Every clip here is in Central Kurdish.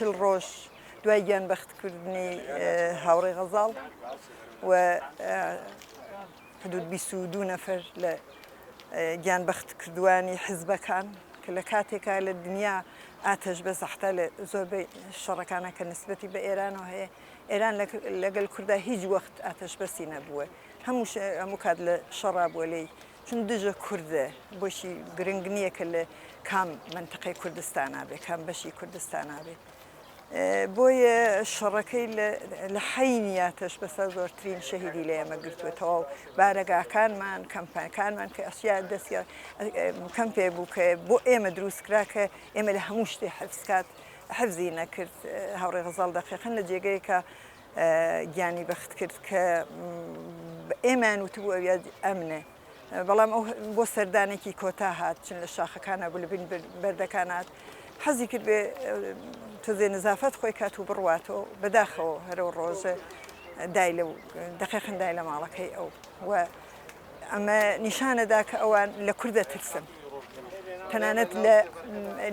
الروش دواییان بەختکردنی هاوڕێی غەزاڵ و حدود 22 نەفەر لە گیانبەختکردوانی حیزبەکان کە لە کاتێکا لە دنیا ئاتەش بەس حتا لە زۆربەی شەڕەکانە کە نسبەتی بە ئێرانەوە هەیە ئێران لەگەڵ کووردا هیچ وەخت ئاتەش بەسی نەبووە هەموو کات لە شەڕا بووە لێی چون دژە کووردە بۆشی گرنگ نییە کە لە کام منتقەی کوردستانە بێ کام بەشی کوردستانە بێ بۆیە شەڕەکەی لە حەینی ئاتەش بەسە زۆرترین شەهیدی لە ئێمە گرتوێتەوە بارەگاکانمان کەمپانیەکانمان کە ئەسیا دەستی کەم پێ بوو کە بۆ ئێمە دروستکرا کە ئێمە لە هەموو شتێ حفزکات حفزی نەکرد هاوڕێی غەزاڵ دەقیقەن لە جێگەیەکە گیانی بەخت کرد کە ئێمان وتبوو ئەویا ئەمنە بەڵام ئەو بۆ سەردانێکی کۆتا هات چون لە شاخەکانە بوو لە بین بەردەکان هات حەزی کرد بێ تۆزێ نزافەت خۆی کات و بڕواتەوە بەداخەوە هەرە ڕۆژە دای لە دەقیقەن دای لە ماڵەکەی ئەو و ئەمە نیشانەدا کە ئەوان لە کوردە ترسن تەنانەت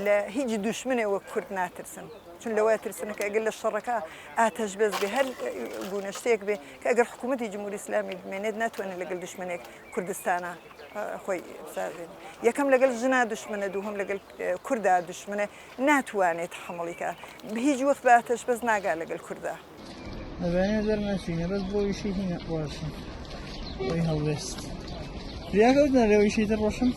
لە هیچ دوشمنێ وەک کورد ناترسن چون لەوەیە ترسن کە ئەگەر لە شەڕەکە ئاتەش بەس بێ هەر گونە شتێک بێ کە ئەگەر حکوومەتی جمهوری ئیسلامی بمێنێت ناتوانێت لەگەڵ دشمنێک کوردستانە خۆی بسازێن یەکەم لەگەڵ ژنا دشمنە دووهەم لەگەڵ کووردا دشمنە ناتوانێت تەحمڵیکە هیچ وەخت بە ئاتەش بەس ناگا لەگەڵ کووردا ئەبێنێ دەرمەچینە بەس بۆ ئیشی هینە باشە بۆی هەڵوێست ریاکەوتنە لەوە ئیشی تر ڕۆشن